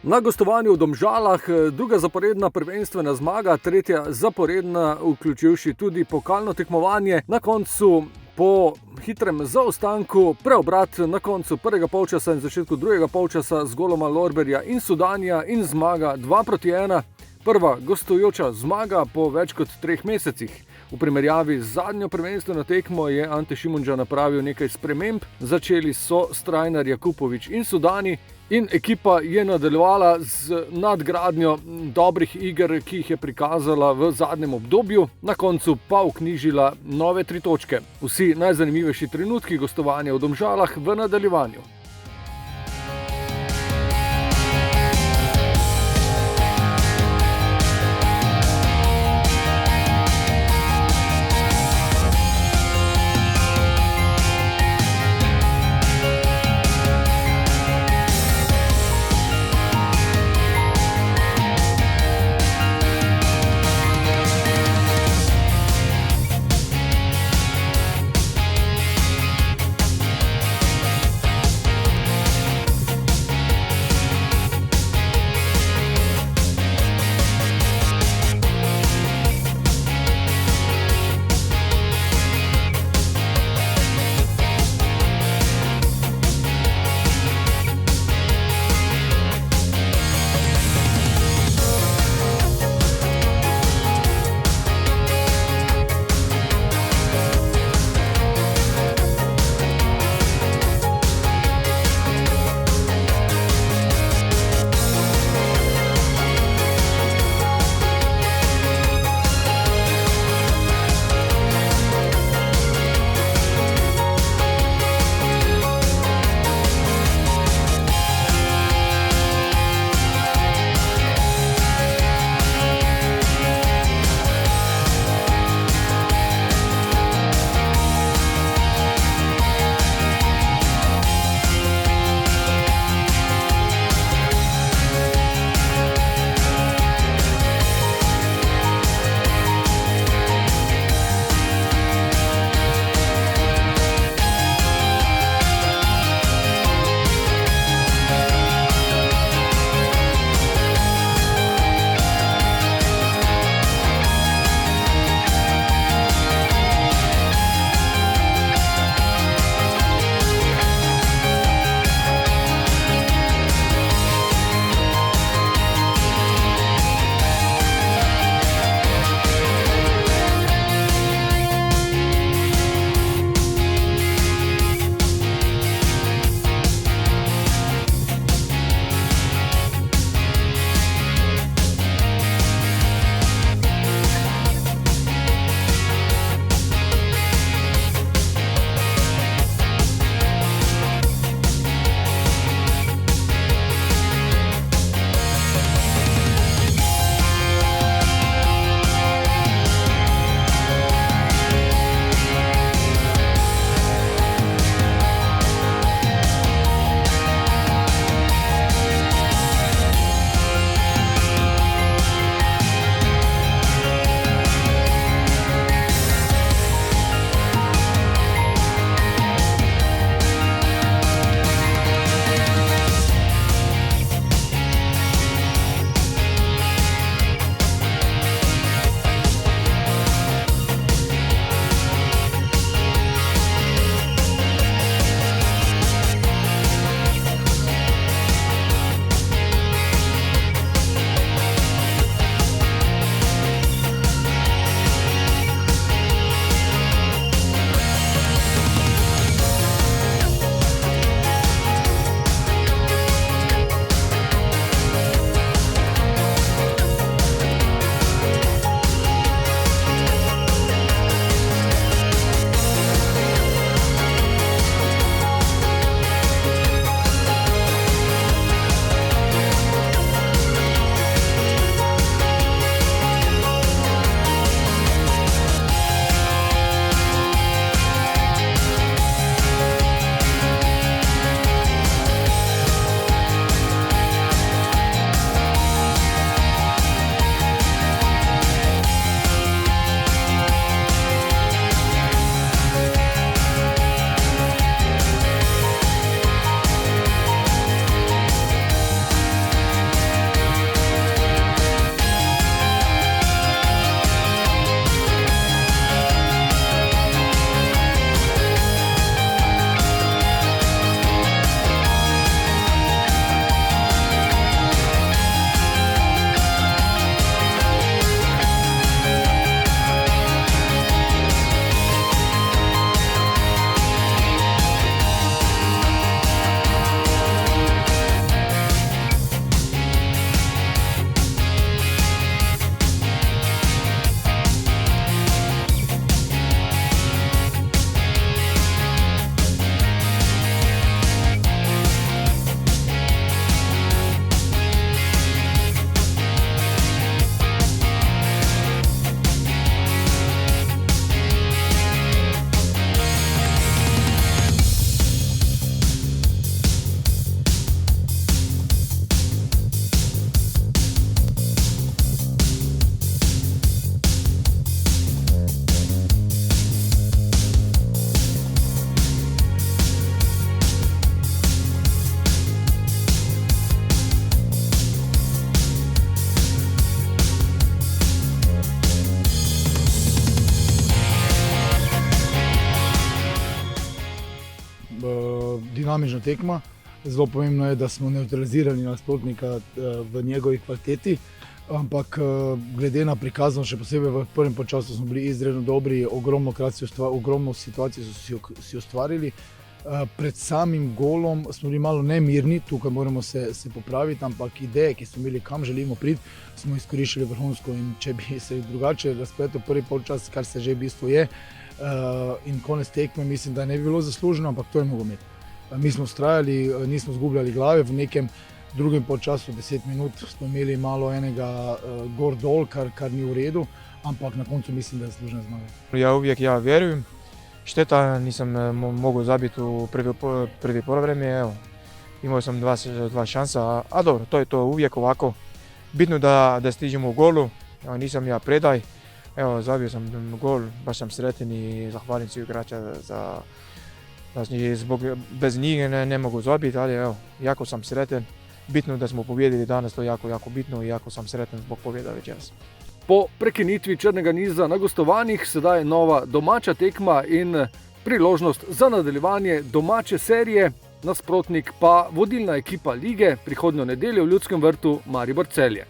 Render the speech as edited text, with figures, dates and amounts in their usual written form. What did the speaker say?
Na gostovanju v Domžalah druga zaporedna prvenstvena zmaga, tretja zaporedna, vključivši tudi pokalno tekmovanje. Na koncu po hitrem zaostanku preobrat na koncu prvega polčasa in začetku drugega polčasa z goloma Lorberja in Sudanija in zmaga 2-1. Prva gostujoča zmaga po več kot 3 mesecih. V primerjavi z zadnjo prvenstveno tekmo je Ante Šimundža napravil nekaj sprememb. Začeli so Strajnar, Jakupovič in Sudani in ekipa je nadaljevala z nadgradnjo dobrih iger, ki jih je prikazala v zadnjem obdobju, na koncu pa vknjižila nove 3 točke. Vsi najzanimivejši trenutki gostovanja v Domžalah v nadaljevanju. dinamična tekma. Zelo pomembno je, da smo nevtralizirali nasprotnika v njegovi kvaliteti, ampak glede na prikazano, še posebej v prvem polčasu smo bili izredno dobri, ogromno situacij so si ustvarili. Pred samim golom smo bili malo nemirni, tukaj moramo se popraviti, ampak ideje, ki smo imeli, kam želimo priti, smo izkoriščali vrhunsko, in če bi se drugače razpletel prvi polčas, kar se že v bistvu je, in konec tekme, mislim, da ne bi bilo zasluženo, ampak to je nogomet. Mi smo vztrajali, nismo zgubljali glave, v nekem drugem polčasu 10 minut smo imeli malo enega gor-dol, kar ni v redu, ampak na koncu mislim, da je zaslužena zmaga. Ja uvijek vjerujem. Šteta, nisam mogao zabiti u prvi polovreme, evo. Imao sam dva šansa, a dobro, to je to uvijek ovako. Bitno da stižemo u golu, evo, nisam ja predaj, evo, zabio sam gol, baš sam sretan i zahvalim svih igrača bez njih ne mogu zabiti, ali evo, jako sam sretan. Bitno da smo pobjedili danas, to je jako bitno i jako sam sretan zbog pobjeda večeras. Po prekinitvi črnega niza na gostovanjih sedaj nova domača tekma in priložnost za nadaljevanje domače serije, nasprotnik pa vodilna ekipa lige prihodnjo nedeljo v Ljudskem vrtu Maribor Celje.